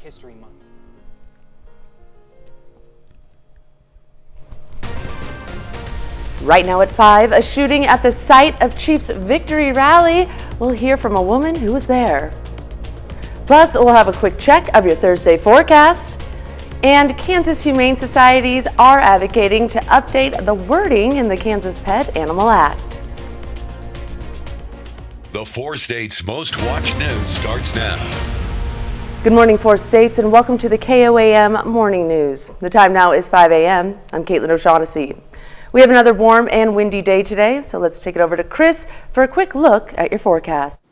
History Month. Right now at 5, a shooting at the site of Chiefs victory rally. We'll hear from a woman who was there. Plus, we'll have a quick check of your Thursday forecast. And Kansas Humane Societies are advocating to update the wording in the Kansas Pet Animal Act. The 4 states' most watched news starts now. Good morning, 4 states, and welcome to the KOAM Morning News. The time now is 5 a.m. I'm Caitlin O'Shaughnessy. We have another warm and windy day today, so let's take it over to Chris for a quick look at your forecast.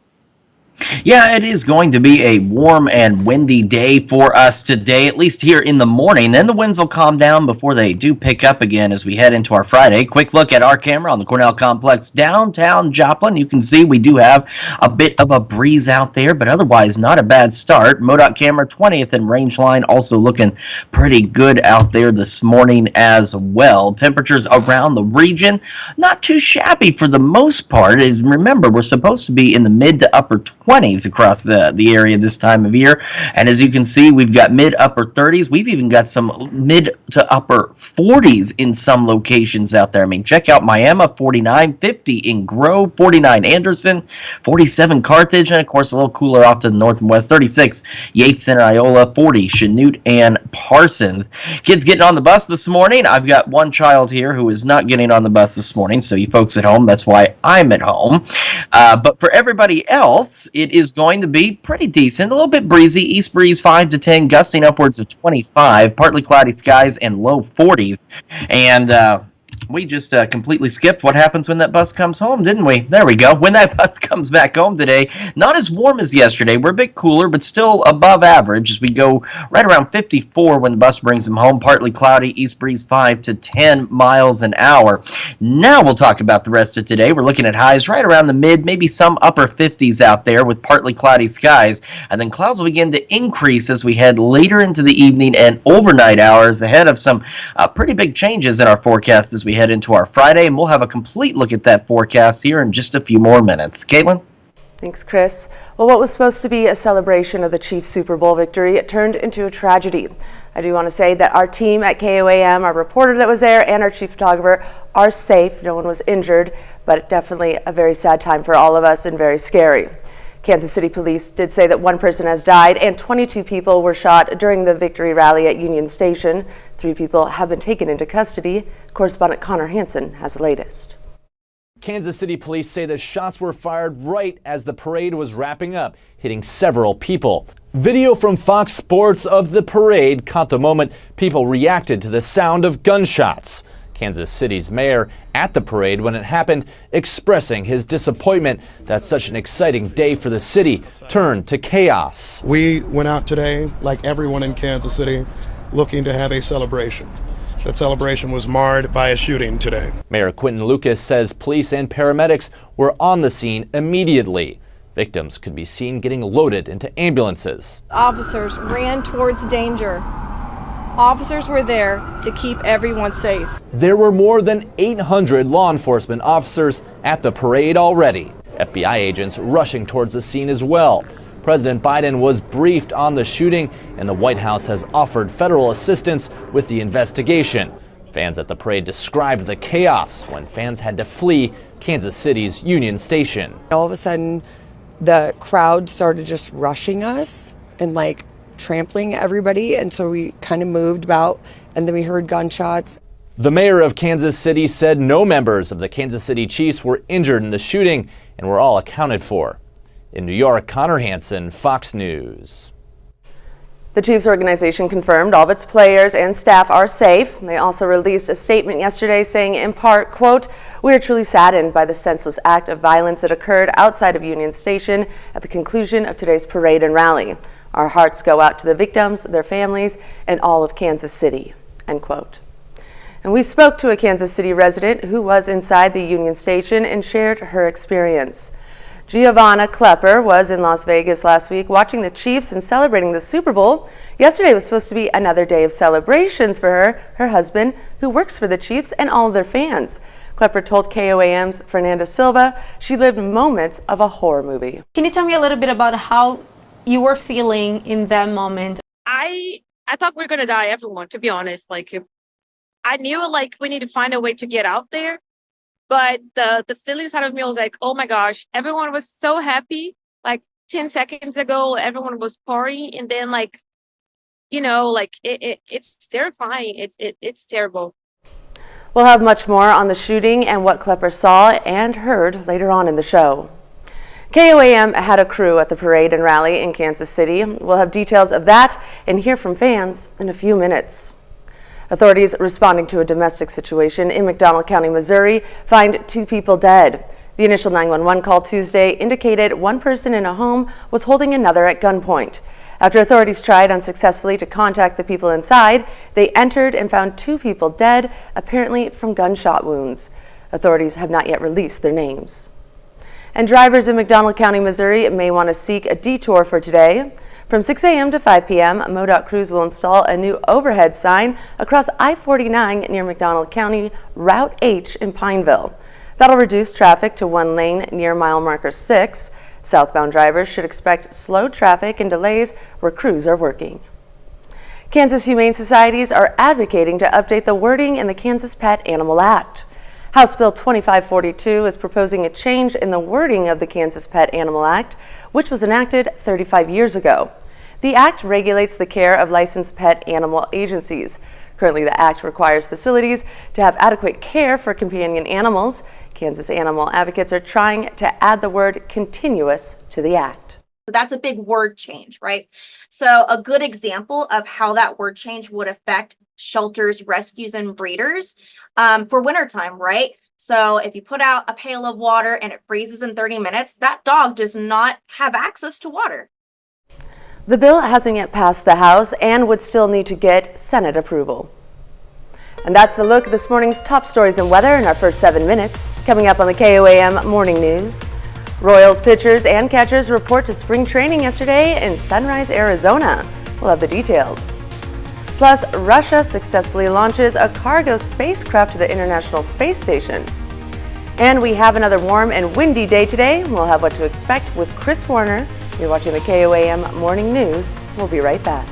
Yeah, it is going to be a warm and windy day for us today, at least here in the morning. Then the winds will calm down before they do pick up again as we head into our Friday. Quick look at our camera on the Cornell Complex downtown Joplin. You can see we do have a bit of a breeze out there, but otherwise not a bad start. MoDOT camera 20th and Rangeline also looking pretty good out there this morning as well. Temperatures around the region, not too shabby for the most part. As remember, we're supposed to be in the mid to upper 20s across the area this time of year, and as you can see, we've got mid-upper 30s. We've even got some mid to upper 40s in some locations out there. I mean, check out Miami, 49, 50 in Grove, 49 Anderson, 47 Carthage, and of course a little cooler off to the north and west, 36 Yates Center, Iola, 40 Chanute and Parsons. Kids getting on the bus this morning. I've got one child here who is not getting on the bus this morning, so you folks at home, that's why I'm at home. But for everybody else, it is going to be pretty decent. A little bit breezy. East breeze 5 to 10, gusting upwards of 25. Partly cloudy skies and low 40s. And we just completely skipped what happens when that bus comes home, didn't we? There we go. When that bus comes back home today, not as warm as yesterday. We're a bit cooler, but still above average as we go right around 54 when the bus brings them home. Partly cloudy, east breeze 5 to 10 miles an hour. Now we'll talk about the rest of today. We're looking at highs right around the mid, maybe some upper 50s out there with partly cloudy skies. And then clouds will begin to increase as we head later into the evening and overnight hours ahead of some pretty big changes in our forecast as we head into our Friday, and we'll have a complete look at that forecast here in just a few more minutes. Caitlin? Thanks, Chris. Well, what was supposed to be a celebration of the Chiefs' Super Bowl victory, it turned into a tragedy. I do want to say that our team at KOAM, our reporter that was there, and our chief photographer are safe. No one was injured, but definitely a very sad time for all of us and very scary. Kansas City Police did say that one person has died and 22 people were shot during the victory rally at Union Station. 3 people have been taken into custody. Correspondent Connor Hansen has the latest. Kansas City Police say the shots were fired right as the parade was wrapping up, hitting several people. Video from Fox Sports of the parade caught the moment people reacted to the sound of gunshots. Kansas City's mayor at the parade when it happened, expressing his disappointment that such an exciting day for the city turned to chaos. We went out today, like everyone in Kansas City, looking to have a celebration. That celebration was marred by a shooting today. Mayor Quentin Lucas says police and paramedics were on the scene immediately. Victims could be seen getting loaded into ambulances. Officers ran towards danger. Officers were there to keep everyone safe. There were more than 800 law enforcement officers at the parade already. FBI agents rushing towards the scene as well. President Biden was briefed on the shooting, and the White House has offered federal assistance with the investigation. Fans at the parade described the chaos when fans had to flee Kansas City's Union Station. All of a sudden, the crowd started just rushing us and trampling everybody, and so we kind of moved about, and then we heard gunshots. The mayor of Kansas City said no members of the Kansas City Chiefs were injured in the shooting and were all accounted for. In New York, Connor Hansen, Fox News. The Chiefs organization confirmed all of its players and staff are safe. They also released a statement yesterday saying, in part, quote, "We are truly saddened by the senseless act of violence that occurred outside of Union Station at the conclusion of today's parade and rally. Our hearts go out to the victims, their families, and all of Kansas City," end quote. And we spoke to a Kansas City resident who was inside the Union Station and shared her experience. Giovanna Klepper was in Las Vegas last week watching the Chiefs and celebrating the Super Bowl. Yesterday was supposed to be another day of celebrations for her husband, who works for the Chiefs, and all of their fans. Klepper told KOAM's Fernanda Silva she lived moments of a horror movie. Can you tell me a little bit about how you were feeling in that moment? I thought we were gonna die, everyone, to be honest. Like I knew like we need to find a way to get out there. But the feeling inside of me was like, oh my gosh, everyone was so happy. Like 10 seconds ago, everyone was partying, and then like, like it's terrifying. It's terrible. We'll have much more on the shooting and what Klepper saw and heard later on in the show. KOAM had a crew at the parade and rally in Kansas City. We'll have details of that and hear from fans in a few minutes. Authorities responding to a domestic situation in McDonald County, Missouri, find 2 people dead. The initial 911 call Tuesday indicated one person in a home was holding another at gunpoint. After authorities tried unsuccessfully to contact the people inside, they entered and found 2 people dead, apparently from gunshot wounds. Authorities have not yet released their names. And drivers in McDonald County, Missouri may want to seek a detour for today. From 6 a.m. to 5 p.m., MoDOT crews will install a new overhead sign across I-49 near McDonald County Route H in Pineville. That'll reduce traffic to 1 lane near mile marker 6. Southbound drivers should expect slow traffic and delays where crews are working. Kansas Humane Societies are advocating to update the wording in the Kansas Pet Animal Act. House Bill 2542 is proposing a change in the wording of the Kansas Pet Animal Act, which was enacted 35 years ago. The act regulates the care of licensed pet animal agencies. Currently, the act requires facilities to have adequate care for companion animals. Kansas animal advocates are trying to add the word continuous to the act. So that's a big word change, right? So a good example of how that word change would affect shelters, rescues, and breeders for wintertime, right? So if you put out a pail of water and it freezes in 30 minutes, that dog does not have access to water. The bill hasn't yet passed the House and would still need to get Senate approval. And that's a look at this morning's top stories and weather in our first 7 minutes. Coming up on the KOAM Morning News, Royals pitchers and catchers report to spring training yesterday in Sunrise, Arizona. We'll have the details. Plus, Russia successfully launches a cargo spacecraft to the International Space Station. And we have another warm and windy day today. We'll have what to expect with Chris Warner. You're watching the KOAM Morning News. We'll be right back.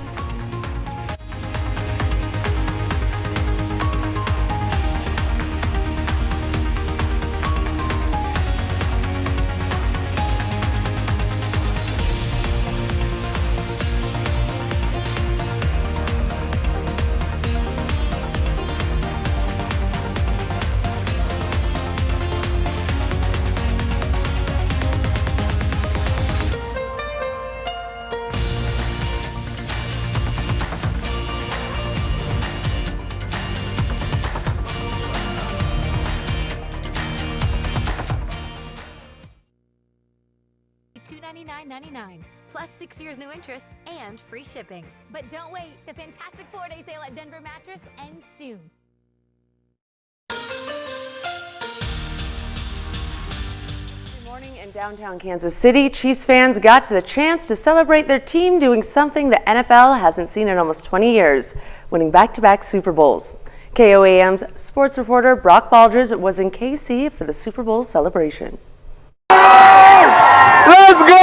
$299.99 plus 6 years no interest and free shipping. But don't wait, the fantastic 4-day sale at Denver Mattress ends soon. Good morning in downtown Kansas City. Chiefs fans got the chance to celebrate their team doing something the NFL hasn't seen in almost 20 years, winning back-to-back Super Bowls. KOAM's sports reporter Brock Baldridge was in KC for the Super Bowl celebration. Let's go!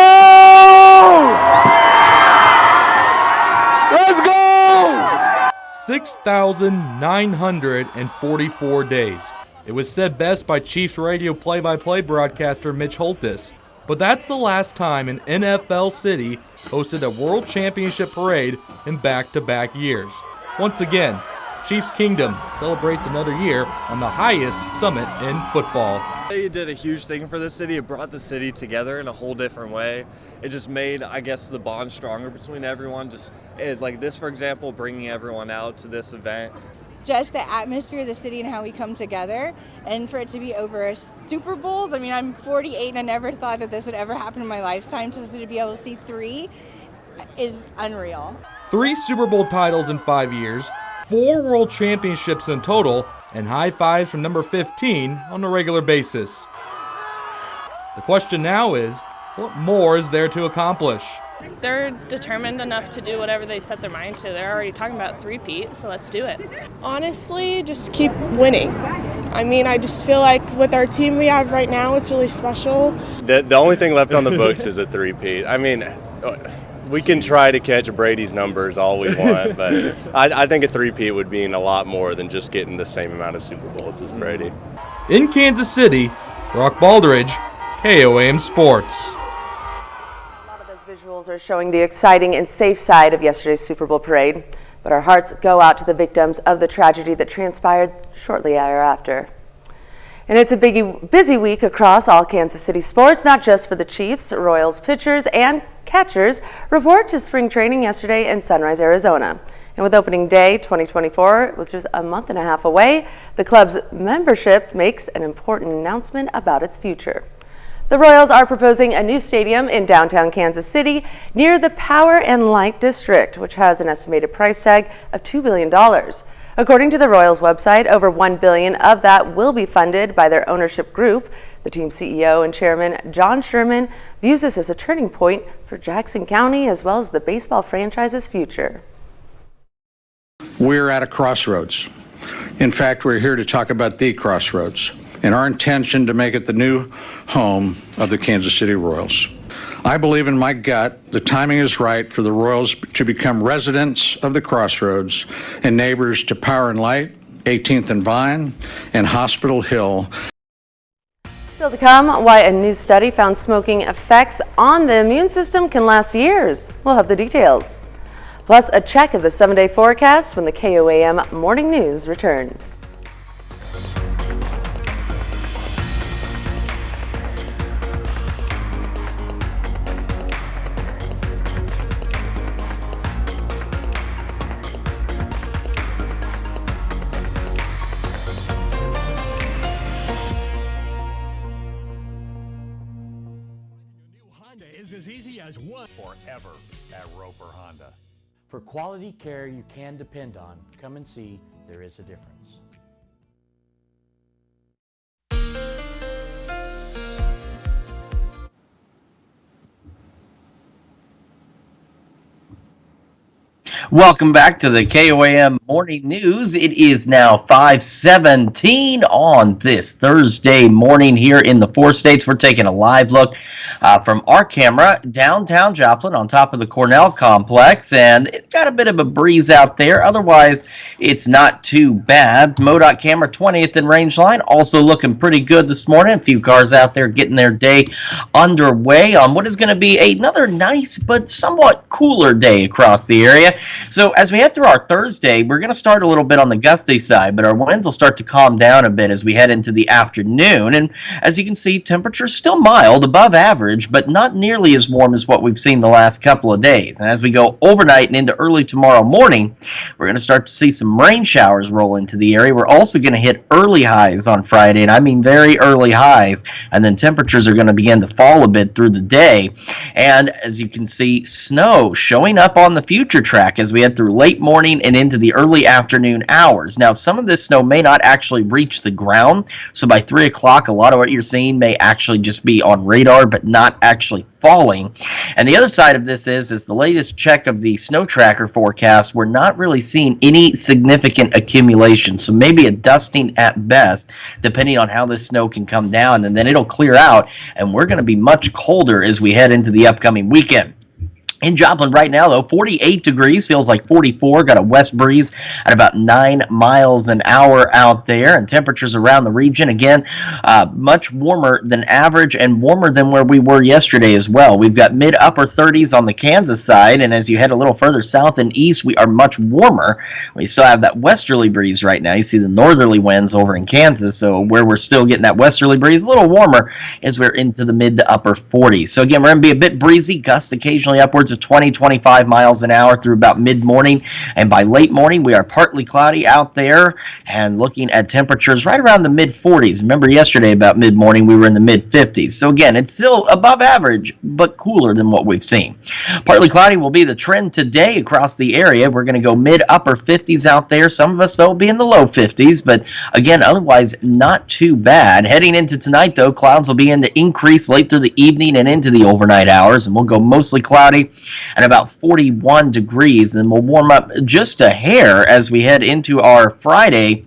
Let's go! 6,944 days. It was said best by Chiefs radio play-by-play broadcaster Mitch Holtis. But that's the last time an NFL city hosted a World Championship parade in back-to-back years. Once again, Chiefs Kingdom celebrates another year on the highest summit in football. It did a huge thing for the city. It brought the city together in a whole different way. It just made, I guess, the bond stronger between everyone. Just it's like this, for example, bringing everyone out to this event. Just the atmosphere of the city and how we come together, and for it to be over Super Bowls. I mean, I'm 48 and I never thought that this would ever happen in my lifetime. So to be able to see 3 is unreal. 3 Super Bowl titles in 5 years, 4 World Championships in total, and high fives from number 15 on a regular basis. The question now is, what more is there to accomplish? They're determined enough to do whatever they set their mind to. They're already talking about three-peat, so let's do it. Honestly, just keep winning. I mean, I just feel like with our team we have right now, it's really special. The only thing left on the books is a three-peat. I mean, We can try to catch Brady's numbers all we want, but I think a three-peat would mean a lot more than just getting the same amount of Super Bowls as Brady. In Kansas City, Brock Baldridge, KOAM Sports. A lot of those visuals are showing the exciting and safe side of yesterday's Super Bowl parade, but our hearts go out to the victims of the tragedy that transpired shortly thereafter. And it's a busy week across all Kansas City sports, not just for the Chiefs. Royals pitchers and catchers report to spring training yesterday in Sunrise, Arizona. And with opening day 2024, which is a month and a half away, the club's membership makes an important announcement about its future. The Royals are proposing a new stadium in downtown Kansas City near the Power and Light District, which has an estimated price tag of $2 billion. According to the Royals website, over $1 billion of that will be funded by their ownership group. The team CEO and chairman, John Sherman, views this as a turning point for Jackson County as well as the baseball franchise's future. We're at a crossroads. In fact, we're here to talk about the crossroads and our intention to make it the new home of the Kansas City Royals. I believe in my gut the timing is right for the Royals to become residents of the crossroads and neighbors to Power and Light, 18th and Vine, and Hospital Hill. Still to come, why a new study found smoking effects on the immune system can last years. We'll have the details. Plus, a check of the 7-day forecast when the KOAM Morning News returns. Is as easy as one forever at Roper Honda. For quality care you can depend on, come and see there is a difference. Welcome back to the KOAM Morning News. It is now 5:17 on this Thursday morning here in the 4 states. We're taking a live look from our camera downtown Joplin on top of the Cornell complex, and it got a bit of a breeze out there. Otherwise, it's not too bad. MoDOT camera 20th and range line also looking pretty good this morning. A few cars out there getting their day underway on what is going to be another nice but somewhat cooler day across the area. So as we head through our Thursday, we're going to start a little bit on the gusty side, but our winds will start to calm down a bit as we head into the afternoon. And as you can see, temperatures still mild, above average, but not nearly as warm as what we've seen the last couple of days. And as we go overnight and into early tomorrow morning, we're going to start to see some rain showers roll into the area. We're also going to hit early highs on Friday, and I mean very early highs. And then temperatures are going to begin to fall a bit through the day. And as you can see, snow showing up on the future track as we head through late morning and into the early afternoon hours. Now, some of this snow may not actually reach the ground, so by 3 o'clock, a lot of what you're seeing may actually just be on radar, but not actually falling. And the other side of this is the latest check of the snow tracker forecast, we're not really seeing any significant accumulation, so maybe a dusting at best, depending on how this snow can come down, and then it'll clear out, and we're going to be much colder as we head into the upcoming weekend. In Joplin right now, though, 48 degrees, feels like 44, got a west breeze at about 9 miles an hour out there, and temperatures around the region, again, much warmer than average and warmer than where we were yesterday as well. We've got mid-upper 30s on the Kansas side, and as you head a little further south and east, we are much warmer. We still have that westerly breeze right now. You see the northerly winds over in Kansas, so where we're still getting that westerly breeze, a little warmer as we're into the mid to upper 40s. So again, we're going to be a bit breezy, gusts occasionally upwards of 20-25 miles an hour through about mid-morning, and by late morning we are partly cloudy out there and looking at temperatures right around the mid-40s. Remember yesterday about mid-morning we were in the mid-50s, so again it's still above average but cooler than what we've seen. Partly cloudy will be the trend today across the area. We're going to go mid-upper 50s out there. Some of us though will be in the low 50s, but again otherwise not too bad. Heading into tonight though, clouds will begin to increase late through the evening and into the overnight hours, and we'll go mostly cloudy and about 41 degrees. Then we'll warm up just a hair as we head into our Friday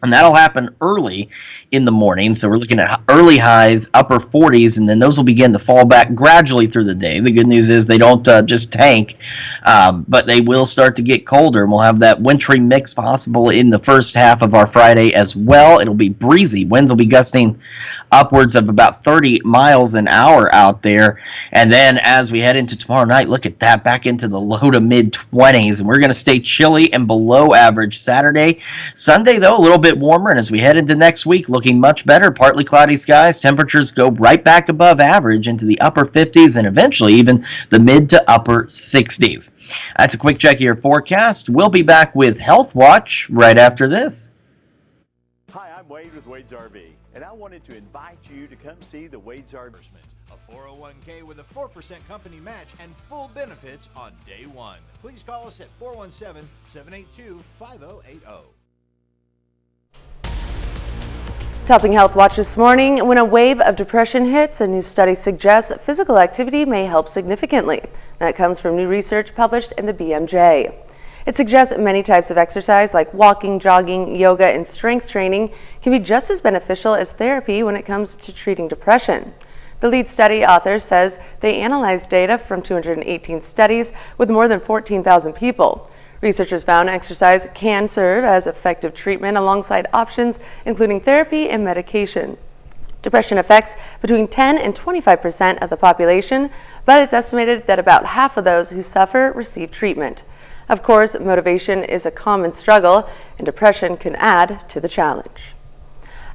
And that'll happen early in the morning. So we're looking at early highs, upper 40s, and then those will begin to fall back gradually through the day. The good news is they don't just tank, but they will start to get colder. And we'll have that wintry mix possible in the first half of our Friday as well. It'll be breezy. Winds will be gusting upwards of about 30 miles an hour out there. And then as we head into tomorrow night, look at that, back into the low to mid 20s. And we're going to stay chilly and below average Saturday. Sunday, though, a little bit warmer, and as we head into next week, looking much better. Partly cloudy skies, temperatures go right back above average into the upper 50s and eventually even the mid to upper 60s. That's a quick check of your forecast. We'll be back with Health Watch right after this. Hi, I'm Wade with Wade's RV, and I wanted to invite you to come see the Wade's RV. A 401k with a 4% company match and full benefits on day one. Please call us at 417-782-5080. Topping Health Watch this morning, when a wave of depression hits, a new study suggests physical activity may help significantly. That comes from new research published in the BMJ. It suggests many types of exercise like walking, jogging, yoga, and strength training can be just as beneficial as therapy when it comes to treating depression. The lead study author says they analyzed data from 218 studies with more than 14,000 people. Researchers found exercise can serve as effective treatment alongside options including therapy and medication. Depression affects between 10 and 25% of the population, but it's estimated that about half of those who suffer receive treatment. Of course, motivation is a common struggle, and depression can add to the challenge.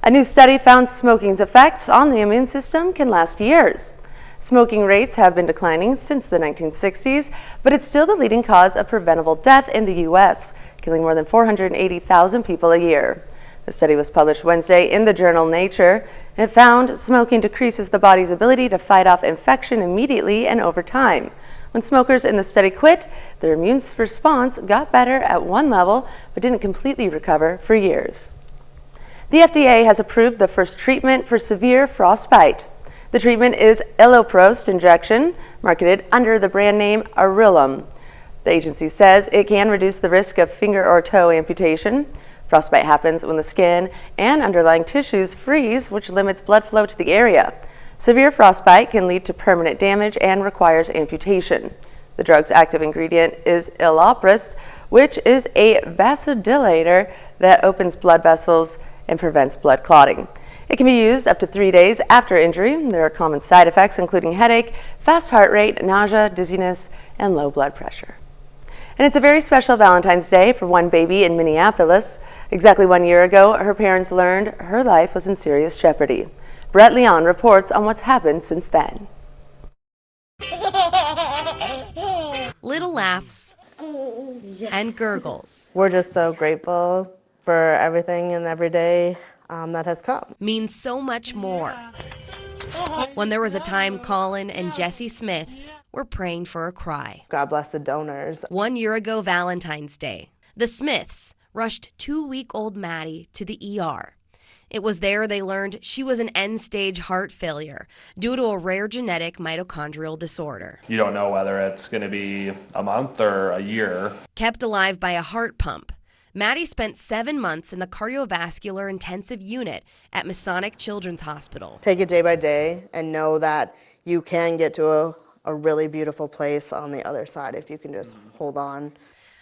A new study found smoking's effects on the immune system can last years. Smoking rates have been declining since the 1960s, but it's still the leading cause of preventable death in the U.S., killing more than 480,000 people a year. The study was published Wednesday in the journal Nature. It found smoking decreases the body's ability to fight off infection immediately and over time. When smokers in the study quit, their immune response got better at one level, but didn't completely recover for years. The FDA has approved the first treatment for severe frostbite. The treatment is iloprost injection, marketed under the brand name Arillum. The agency says it can reduce the risk of finger or toe amputation. Frostbite happens when the skin and underlying tissues freeze, which limits blood flow to the area. Severe frostbite can lead to permanent damage and requires amputation. The drug's active ingredient is iloprost, which is a vasodilator that opens blood vessels and prevents blood clotting. It can be used up to 3 days after injury. There are common side effects including headache, fast heart rate, nausea, dizziness, and low blood pressure. And it's a very special Valentine's Day for one baby in Minneapolis. Exactly 1 year ago, her parents learned her life was in serious jeopardy. Brett Leon reports on what's happened since then. Little laughs and gurgles. We're just so grateful for everything and every day that has come. Means so much more. When there was a time Colin and Jesse Smith were praying for a cry. God bless the donors. 1 year ago Valentine's Day, the Smiths rushed 2-week-old Maddie to the ER. It was there they learned she was an end-stage heart failure due to a rare genetic mitochondrial disorder. You don't know whether it's going to be a month or a year. Kept alive by a heart pump, Maddie spent 7 months in the cardiovascular intensive unit at Masonic Children's Hospital. Take it day by day and know that you can get to a really beautiful place on the other side if you can just hold on.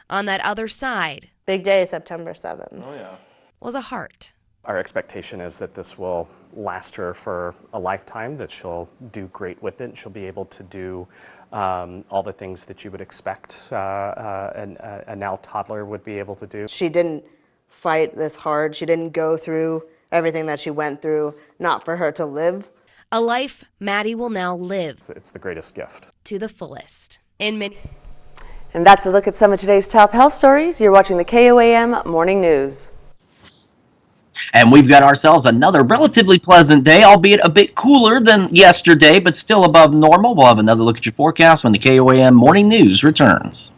On that other side, big day, September 7th. Oh yeah. Was a heart. Our expectation is that this will last her for a lifetime, that she'll do great with it. She'll be able to do all the things that you would expect a now toddler would be able to do. She didn't fight this hard. She didn't go through everything that she went through, not for her to live. A life Maddie will now live. It's the greatest gift. To the fullest. And that's a look at some of today's top health stories. You're watching the KOAM Morning News. And we've got ourselves another relatively pleasant day, albeit a bit cooler than yesterday, but still above normal. We'll have another look at your forecast when the KOAM Morning News returns.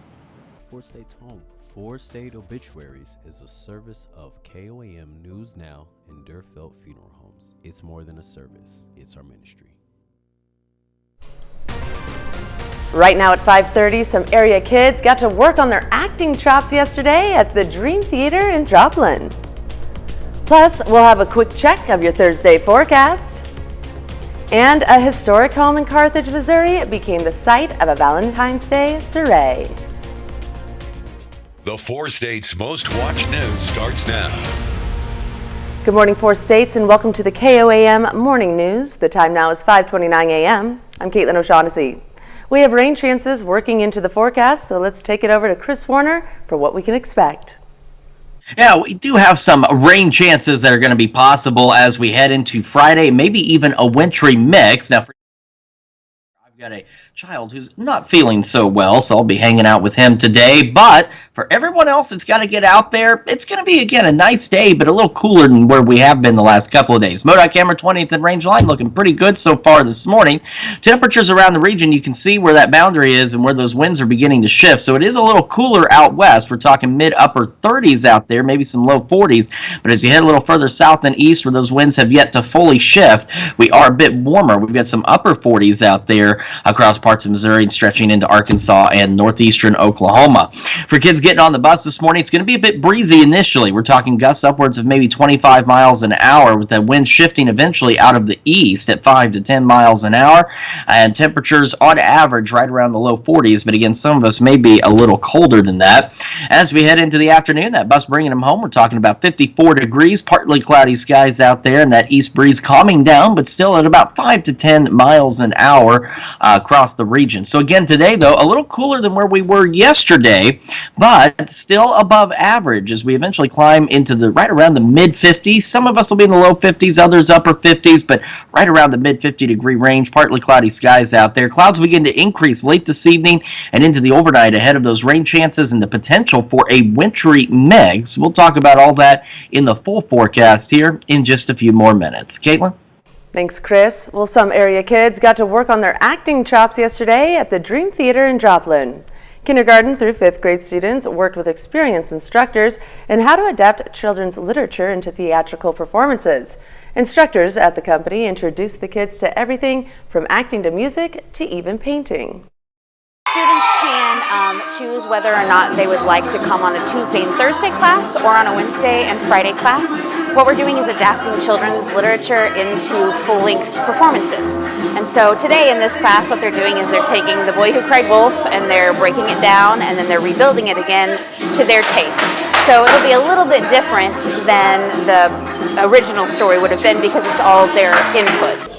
Four States Home. Four State Obituaries is a service of KOAM News Now and Durfelt Funeral Homes. It's more than a service. It's our ministry. Right now at 5:30, some area kids got to work on their acting chops yesterday at the Dream Theater in Joplin. Plus, we'll have a quick check of your Thursday forecast. And a historic home in Carthage, Missouri became the site of a Valentine's Day soiree. The 4 states' most watched news starts now. Good morning, 4 states, and welcome to the KOAM Morning News. The time now is 5:29 a.m. I'm Caitlin O'Shaughnessy. We have rain chances working into the forecast, so let's take it over to Chris Warner for what we can expect. Yeah, we do have some rain chances that are going to be possible as we head into Friday, maybe even a wintry mix. Now, I've got a child who's not feeling so well, so I'll be hanging out with him today. But for everyone else that's got to get out there, it's going to be, again, a nice day, but a little cooler than where we have been the last couple of days. MoDOT camera 20th and range line looking pretty good so far this morning. Temperatures around the region, you can see where that boundary is and where those winds are beginning to shift. So it is a little cooler out west. We're talking mid-upper 30s out there, maybe some low 40s. But as you head a little further south and east where those winds have yet to fully shift, we are a bit warmer. We've got some upper 40s out there across parts of Missouri and stretching into Arkansas and northeastern Oklahoma. For kids getting on the bus this morning, it's going to be a bit breezy initially. We're talking gusts upwards of maybe 25 miles an hour with the wind shifting eventually out of the east at 5 to 10 miles an hour, and temperatures on average right around the low 40s, but again, some of us may be a little colder than that. As we head into the afternoon, that bus bringing them home, we're talking about 54 degrees, partly cloudy skies out there, and that east breeze calming down, but still at about 5 to 10 miles an hour across the region. So again, today, though, a little cooler than where we were yesterday, but still above average as we eventually climb into the right around the mid-50s. Some of us will be in the low 50s, others upper 50s, but right around the mid-50 degree range, partly cloudy skies out there. Clouds begin to increase late this evening and into the overnight ahead of those rain chances and the potential for a wintry mix. We'll talk about all that in the full forecast here in just a few more minutes. Caitlin? Thanks, Chris. Well, some area kids got to work on their acting chops yesterday at the Dream Theater in Joplin. Kindergarten through 5th grade students worked with experienced instructors in how to adapt children's literature into theatrical performances. Instructors at the company introduced the kids to everything from acting to music to even painting. Students can choose whether or not they would like to come on a Tuesday and Thursday class or on a Wednesday and Friday class. What we're doing is adapting children's literature into full-length performances. And so today in this class, what they're doing is they're taking The Boy Who Cried Wolf and they're breaking it down and then they're rebuilding it again to their taste. So it'll be a little bit different than the original story would have been because it's all their input.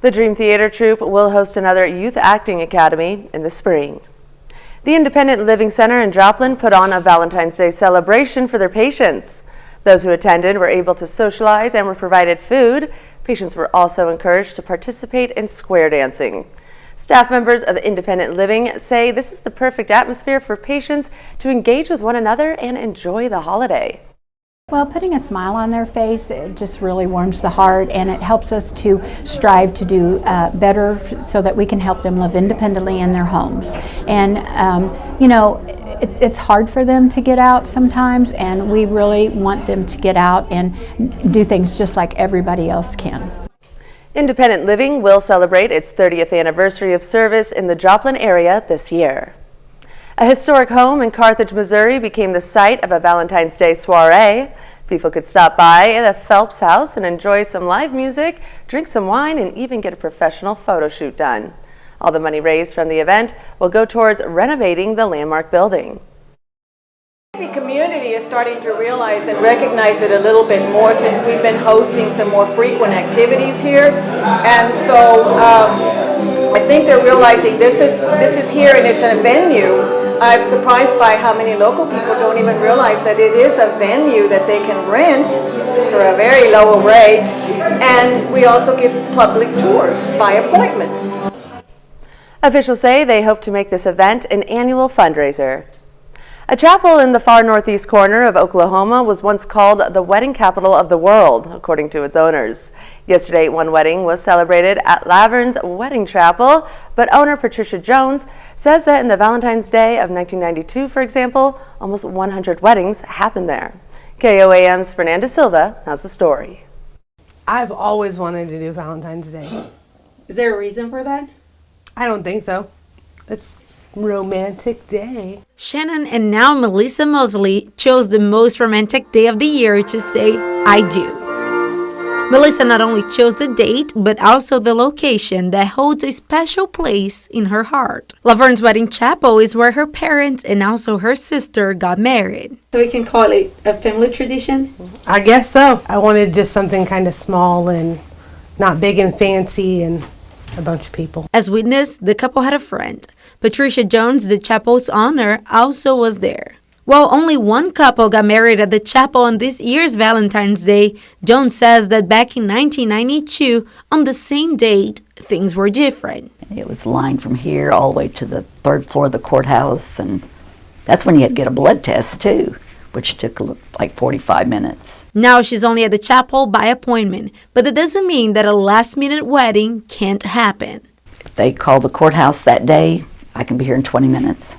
The Dream Theater Troupe will host another Youth Acting Academy in the spring. The Independent Living Center in Joplin put on a Valentine's Day celebration for their patients. Those who attended were able to socialize and were provided food. Patients were also encouraged to participate in square dancing. Staff members of Independent Living say this is the perfect atmosphere for patients to engage with one another and enjoy the holiday. Well, putting a smile on their face, it just really warms the heart, and it helps us to strive to do better so that we can help them live independently in their homes. And, you know, it's hard for them to get out sometimes, and we really want them to get out and do things just like everybody else can. Independent Living will celebrate its 30th anniversary of service in the Joplin area this year. A historic home in Carthage, Missouri became the site of a Valentine's Day soiree. People could stop by at the Phelps house and enjoy some live music, drink some wine, and even get a professional photo shoot done. All the money raised from the event will go towards renovating the landmark building. The community is starting to realize and recognize it a little bit more since we've been hosting some more frequent activities here. And so I think they're realizing this is here and it's a venue. I'm surprised by how many local people don't even realize that it is a venue that they can rent for a very low rate. And we also give public tours by appointments. Officials say they hope to make this event an annual fundraiser. A chapel in the far northeast corner of Oklahoma was once called the wedding capital of the world, according to its owners. Yesterday, one wedding was celebrated at Lavern's Wedding Chapel, but owner Patricia Jones says that in the Valentine's Day of 1992, for example, almost 100 weddings happened there. KOAM's Fernanda Silva has the story. I've always wanted to do Valentine's Day. Is there a reason for that? I don't think so. It's romantic day. Shannon and now Melissa Mosley chose the most romantic day of the year to say, I do. Melissa not only chose the date, but also the location that holds a special place in her heart. Laverne's wedding chapel is where her parents and also her sister got married. So we can call it a family tradition? I guess so. I wanted just something kind of small and not big and fancy and a bunch of people. As witness, the couple had a friend. Patricia Jones, the chapel's owner, also was there. While only one couple got married at the chapel on this year's Valentine's Day, Jones says that back in 1992, on the same date, things were different. It was lined from here all the way to the third floor of the courthouse, and that's when you had to get a blood test too, which took like 45 minutes. Now she's only at the chapel by appointment, but that doesn't mean that a last-minute wedding can't happen. If they call the courthouse that day, I can be here in 20 minutes.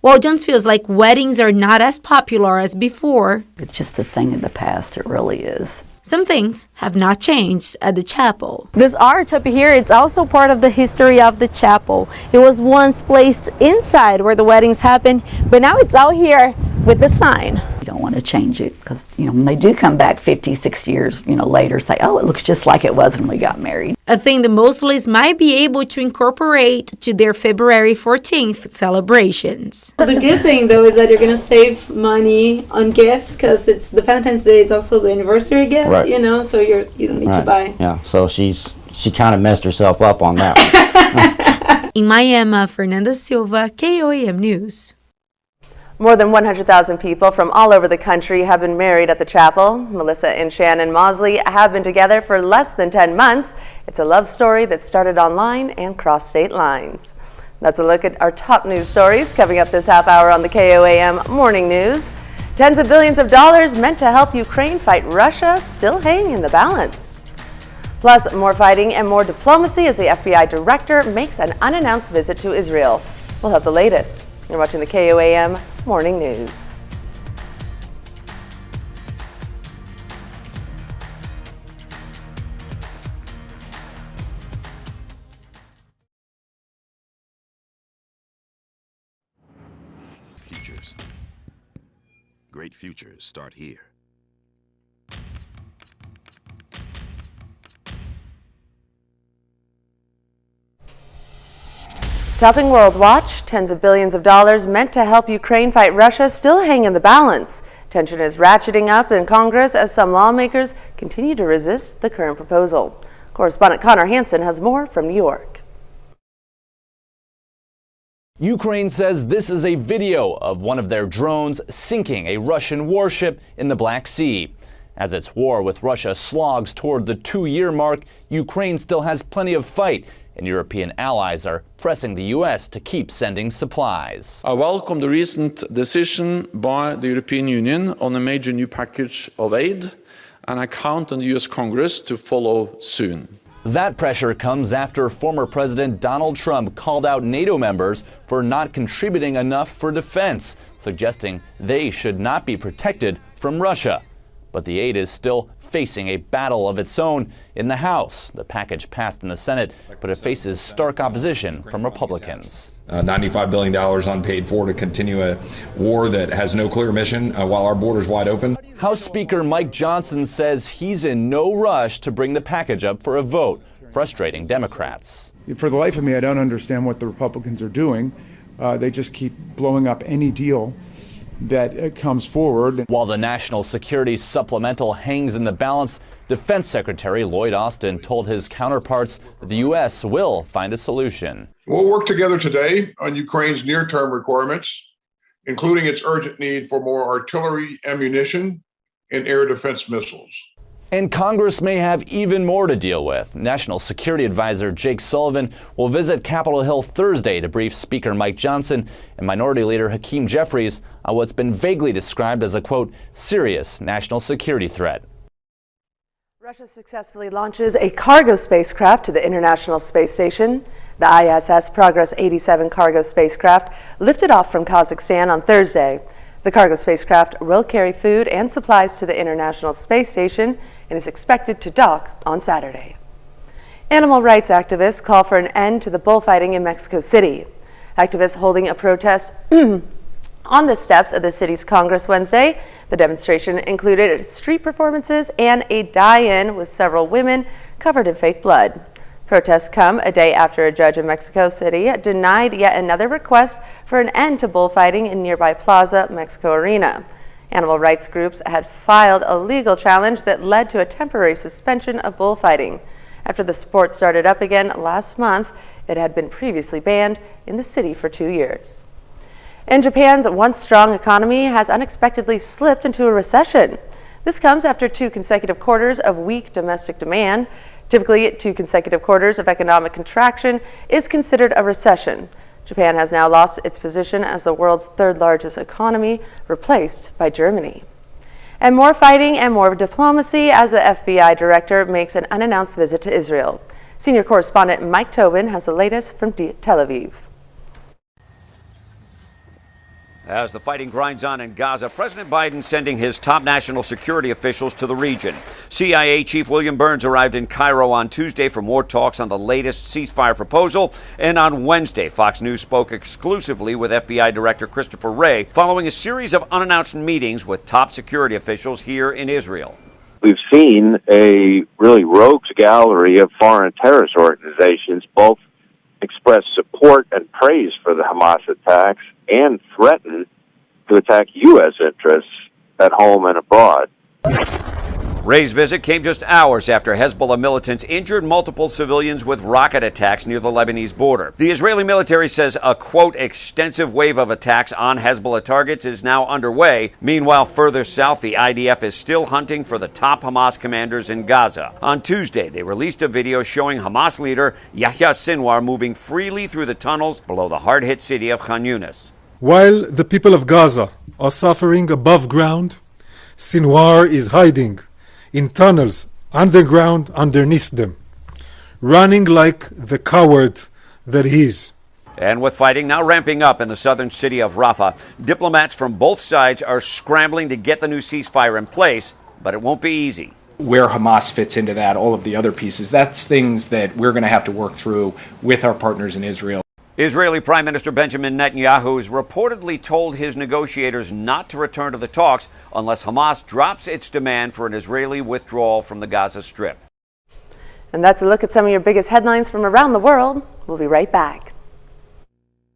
While Jones feels like weddings are not as popular as before, it's just a thing of the past, it really is. Some things have not changed at the chapel. This art up here, it's also part of the history of the chapel. It was once placed inside where the weddings happened, but now it's out here with the sign. You don't want to change it because, when they do come back 50, 60 years, later, say, oh, it looks just like it was when we got married. A thing the Mosleys might be able to incorporate to their February 14th celebrations. The good thing, though, is that you're going to save money on gifts because it's the Valentine's Day. It's also the anniversary gift, right. So you don't need to buy. Yeah, so she kind of messed herself up on that one. In Miami, Fernanda Silva, KOAM News. More than 100,000 people from all over the country have been married at the chapel. Melissa and Shannon Mosley have been together for less than 10 months. It's a love story that started online and crossed state lines. That's a look at our top news stories coming up this half hour on the KOAM Morning News. Tens of billions of dollars meant to help Ukraine fight Russia still hang in the balance. Plus, more fighting and more diplomacy as the FBI director makes an unannounced visit to Israel. We'll have the latest. You're watching the KOAM Morning News. Futures. Great futures start here. Topping World Watch, tens of billions of dollars meant to help Ukraine fight Russia still hang in the balance. Tension is ratcheting up in Congress as some lawmakers continue to resist the current proposal. Correspondent Connor Hansen has more from New York. Ukraine says this is a video of one of their drones sinking a Russian warship in the Black Sea. As its war with Russia slogs toward the 2-year mark, Ukraine still has plenty of fight, and European allies are pressing the U.S. to keep sending supplies. I welcome the recent decision by the European Union on a major new package of aid, and I count on the U.S. Congress to follow soon. That pressure comes after former President Donald Trump called out NATO members for not contributing enough for defense, suggesting they should not be protected from Russia. But the aid is still facing a battle of its own in the House. The package passed in the Senate, but it faces stark opposition from Republicans. $95 billion unpaid for to continue a war that has no clear mission while our border's wide open. House Speaker Mike Johnson says he's in no rush to bring the package up for a vote, frustrating Democrats. For the life of me, I don't understand what the Republicans are doing. They just keep blowing up any deal that comes forward. While the national security supplemental hangs in the balance, Defense Secretary Lloyd Austin told his counterparts that the U.S. will find a solution. We'll work together today on Ukraine's near-term requirements, including its urgent need for more artillery, ammunition, and air defense missiles. And Congress may have even more to deal with. National Security Advisor Jake Sullivan will visit Capitol Hill Thursday to brief Speaker Mike Johnson and Minority Leader Hakeem Jeffries on what's been vaguely described as a, quote, serious national security threat. Russia successfully launches a cargo spacecraft to the International Space Station. The ISS Progress 87 cargo spacecraft lifted off from Kazakhstan on Thursday. The cargo spacecraft will carry food and supplies to the International Space Station and is expected to dock on Saturday. Animal rights activists call for an end to the bullfighting in Mexico City. Activists holding a protest on the steps of the city's Congress Wednesday. The demonstration included street performances and a die-in with several women covered in fake blood. Protests come a day after a judge in Mexico City denied yet another request for an end to bullfighting in nearby Plaza Mexico Arena. Animal rights groups had filed a legal challenge that led to a temporary suspension of bullfighting. After the sport started up again last month, it had been previously banned in the city for 2 years. And Japan's once strong economy has unexpectedly slipped into a recession. This comes after 2 consecutive quarters of weak domestic demand. Typically, 2 consecutive quarters of economic contraction is considered a recession. Japan has now lost its position as the world's 3rd largest economy, replaced by Germany. And more fighting and more diplomacy as the FBI director makes an unannounced visit to Israel. Senior correspondent Mike Tobin has the latest from Tel Aviv. As the fighting grinds on in Gaza, President Biden sending his top national security officials to the region. CIA Chief William Burns arrived in Cairo on Tuesday for more talks on the latest ceasefire proposal. And on Wednesday, Fox News spoke exclusively with FBI Director Christopher Wray following a series of unannounced meetings with top security officials here in Israel. We've seen a really rogues gallery of foreign terrorist organizations both express support and praise for the Hamas attacks and threaten to attack U.S. interests at home and abroad. Wray's visit came just hours after Hezbollah militants injured multiple civilians with rocket attacks near the Lebanese border. The Israeli military says a, quote, extensive wave of attacks on Hezbollah targets is now underway. Meanwhile, further south, the IDF is still hunting for the top Hamas commanders in Gaza. On Tuesday, they released a video showing Hamas leader Yahya Sinwar moving freely through the tunnels below the hard-hit city of Khan Yunis. While the people of Gaza are suffering above ground, Sinwar is hiding in tunnels underground underneath them, running like the coward that he is. And with fighting now ramping up in the southern city of Rafah, diplomats from both sides are scrambling to get the new ceasefire in place, but it won't be easy. Where Hamas fits into that, all of the other pieces, that's things that we're going to have to work through with our partners in Israel. Israeli Prime Minister Benjamin Netanyahu has reportedly told his negotiators not to return to the talks unless Hamas drops its demand for an Israeli withdrawal from the Gaza Strip. And that's a look at some of your biggest headlines from around the world. We'll be right back.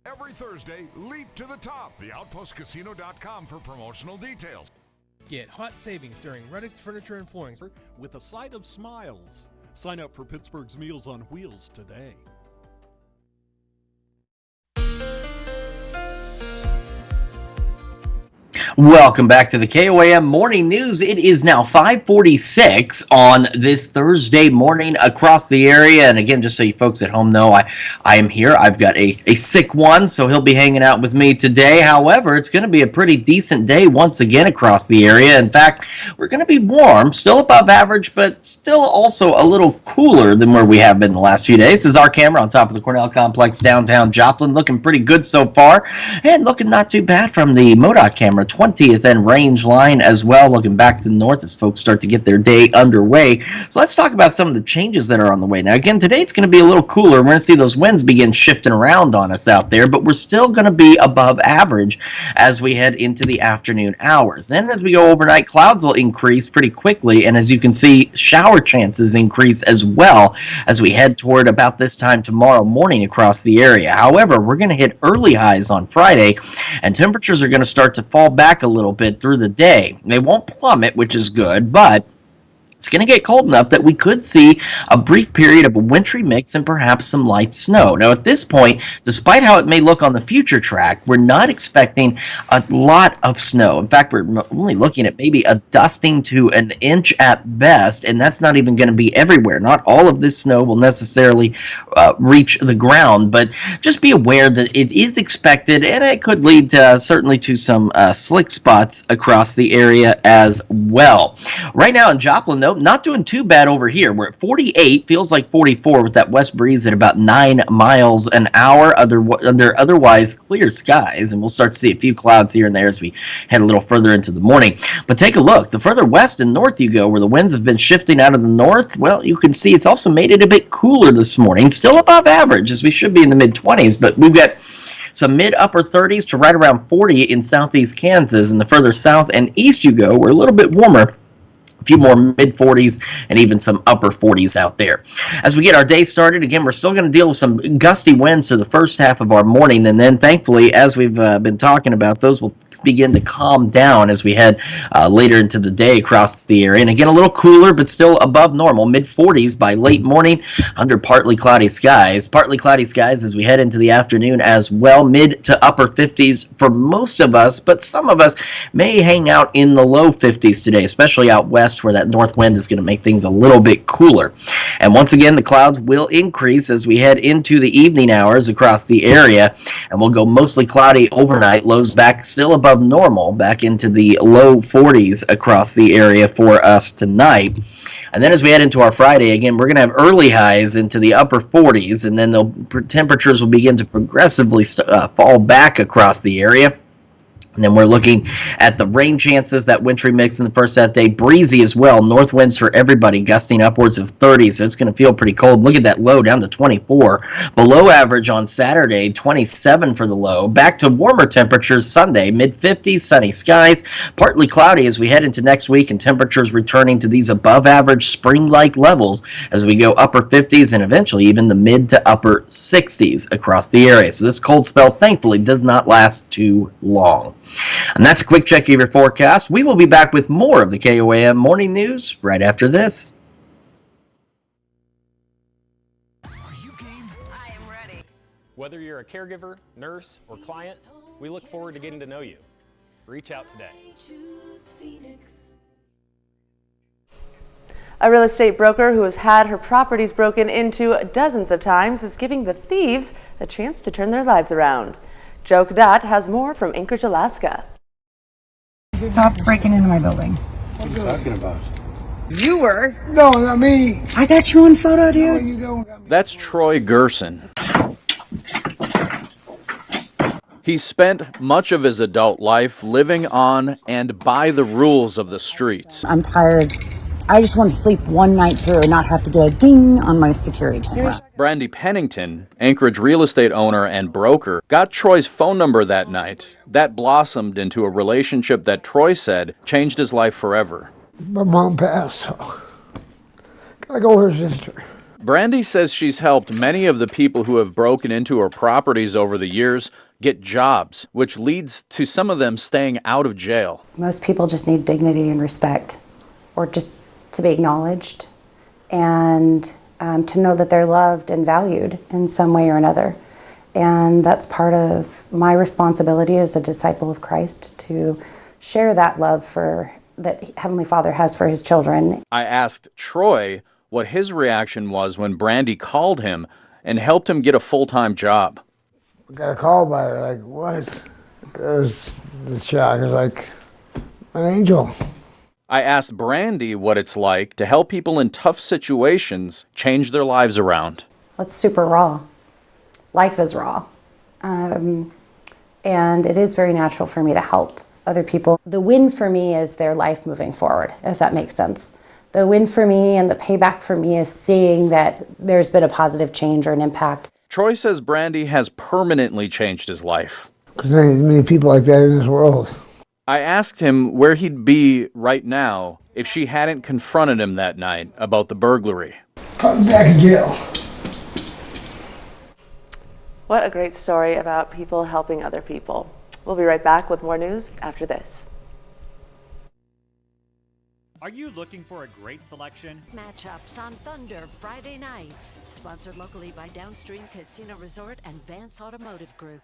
Every Thursday, leap to the top. TheOutpostCasino.com for promotional details. Get hot savings during Reddick's Furniture and Flooring with a side of smiles. Sign up for Pittsburgh's Meals on Wheels today. Welcome back to the KOAM Morning News. It is now 5:46 on this Thursday morning across the area. And again, just so you folks at home know, I am here. I've got a sick one, so he'll be hanging out with me today. However, it's going to be a pretty decent day once again across the area. In fact, we're going to be warm, still above average, but still also a little cooler than where we have been the last few days. This is our camera on top of the Cornell Complex downtown Joplin. Looking pretty good so far, and looking not too bad from the MODOK camera 20th and range line as well, looking back to the north as folks start to get their day underway. So let's talk about some of the changes that are on the way. Now again, today it's going to be a little cooler. We're going to see those winds begin shifting around on us out there, but we're still going to be above average as we head into the afternoon hours. Then as we go overnight, clouds will increase pretty quickly, and as you can see, shower chances increase as well as we head toward about this time tomorrow morning across the area. However, we're going to hit early highs on Friday, and temperatures are going to start to fall back a little bit through the day. They won't plummet, which is good, but it's going to get cold enough that we could see a brief period of a wintry mix and perhaps some light snow. Now, at this point, despite how it may look on the future track, we're not expecting a lot of snow. In fact, we're only looking at maybe a dusting to an inch at best, and that's not even going to be everywhere. Not all of this snow will necessarily reach the ground, but just be aware that it is expected, and it could lead certainly to some slick spots across the area as well. Right now in Joplin, though, not doing too bad over here. We're at 48, feels like 44 with that west breeze at about 9 miles an hour under otherwise clear skies, and we'll start to see a few clouds here and there as we head a little further into the morning. But take a look. The further west and north you go, where the winds have been shifting out of the north, well, you can see it's also made it a bit cooler this morning. Still above average, as we should be in the mid-20s, but we've got Some mid-upper 30s to right around 40 in southeast Kansas, and the further south and east you go, we're a little bit warmer. A few more mid-40s and even some upper 40s out there. As we get our day started, again, we're still going to deal with some gusty winds for the first half of our morning, and then thankfully, as we've been talking about, those will begin to calm down as we head later into the day across the area. And again, a little cooler, but still above normal, mid-40s by late morning under partly cloudy skies. Partly cloudy skies as we head into the afternoon as well, mid to upper 50s for most of us, but some of us may hang out in the low 50s today, especially out west, where that north wind is going to make things a little bit cooler. And once again, the clouds will increase as we head into the evening hours across the area, and we'll go mostly cloudy overnight, lows back still above normal, back into the low 40s across the area for us tonight. And then as we head into our Friday, again, we're going to have early highs into the upper 40s, and then temperatures will begin to progressively fall back across the area. And then we're looking at the rain chances, that wintry mix in the first that day. Breezy as well. North winds for everybody, gusting upwards of 30, so it's going to feel pretty cold. Look at that low down to 24. Below average on Saturday, 27 for the low. Back to warmer temperatures Sunday, mid-50s, sunny skies. Partly cloudy as we head into next week, and temperatures returning to these above average spring-like levels as we go upper 50s and eventually even the mid to upper 60s across the area. So this cold spell, thankfully, does not last too long. And that's a quick check of your forecast. We will be back with more of the KOAM morning news right after this. Whether you're a caregiver, nurse, or client, we look forward to getting to know you. Reach out today. A real estate broker who has had her properties broken into dozens of times is giving the thieves a chance to turn their lives around. Joe Cadet has more from Anchorage, Alaska. Stop breaking into my building. What are you talking about? You were? No, not me. I got you on photo, dude. No, you don't. That's Troy Gerson. He spent much of his adult life living on and by the rules of the streets. I'm tired. I just want to sleep one night through and not have to get a ding on my security camera. Brandy Pennington, Anchorage real estate owner and broker, got Troy's phone number that night. That blossomed into a relationship that Troy said changed his life forever. My mom passed, so gotta go with her sister. Brandy says she's helped many of the people who have broken into her properties over the years get jobs, which leads to some of them staying out of jail. Most people just need dignity and respect, or just to be acknowledged, and to know that they're loved and valued in some way or another. And that's part of my responsibility as a disciple of Christ, to share that love that Heavenly Father has for his children. I asked Troy what his reaction was when Brandy called him and helped him get a full-time job. I got a call by her, like, what? It was the shock. It was like an angel. I asked Brandy what it's like to help people in tough situations change their lives around. It's super raw. Life is raw. And it is very natural for me to help other people. The win for me is their life moving forward, if that makes sense. The win for me and the payback for me is seeing that there's been a positive change or an impact. Troy says Brandy has permanently changed his life. Because there ain't many people like that in this world. I asked him where he'd be right now if she hadn't confronted him that night about the burglary. Put me back in jail. What a great story about people helping other people. We'll be right back with more news after this. Are you looking for a great selection? Matchups on Thunder Friday nights. Sponsored locally by Downstream Casino Resort and Vance Automotive Group.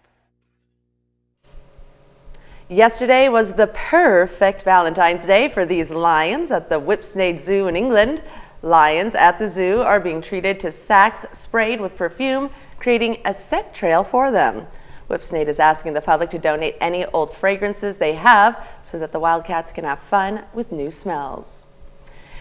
Yesterday was the perfect Valentine's Day for these lions at the Whipsnade Zoo in England. Lions at the zoo are being treated to sacks sprayed with perfume, creating a scent trail for them. Whipsnade is asking the public to donate any old fragrances they have so that the wildcats can have fun with new smells.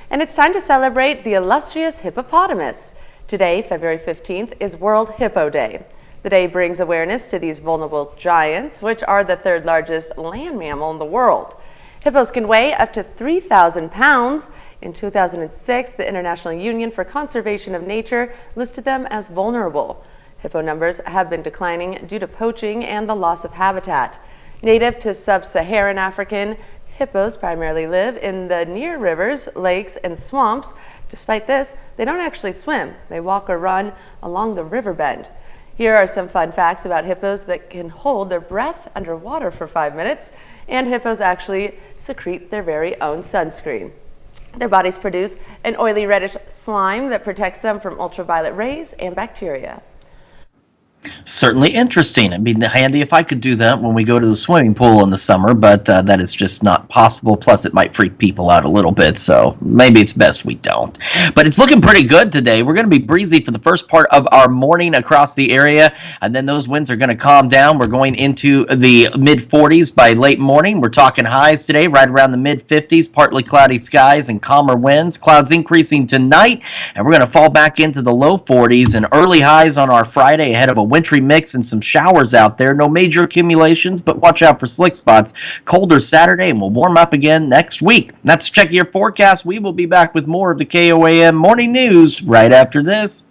And it's time to celebrate the illustrious hippopotamus. Today, February 15th, is World Hippo Day. The day brings awareness to these vulnerable giants, which are the third largest land mammal in the world. Hippos can weigh up to 3,000 pounds. In 2006, the International Union for Conservation of Nature listed them as vulnerable. Hippo numbers have been declining due to poaching and the loss of habitat. Native to sub-Saharan African, hippos primarily live in the near rivers, lakes, and swamps. Despite this, they don't actually swim. They walk or run along the riverbed. Here are some fun facts about hippos that can hold their breath underwater for 5 minutes, and hippos actually secrete their very own sunscreen. Their bodies produce an oily reddish slime that protects them from ultraviolet rays and bacteria. Certainly interesting. It'd be handy if I could do that when we go to the swimming pool in the summer, but that is just not possible. Plus, it might freak people out a little bit, so maybe it's best we don't. But it's looking pretty good today. We're going to be breezy for the first part of our morning across the area, and then those winds are going to calm down. We're going into the mid-40s by late morning. We're talking highs today, right around the mid-50s, partly cloudy skies and calmer winds. Clouds increasing tonight, and we're going to fall back into the low 40s and early highs on our Friday ahead of a wintry mix and some showers out there. No major accumulations, but watch out for slick spots. Colder Saturday, and we'll warm up again next week. That's Check Your Forecast. We will be back with more of the KOAM Morning News right after this.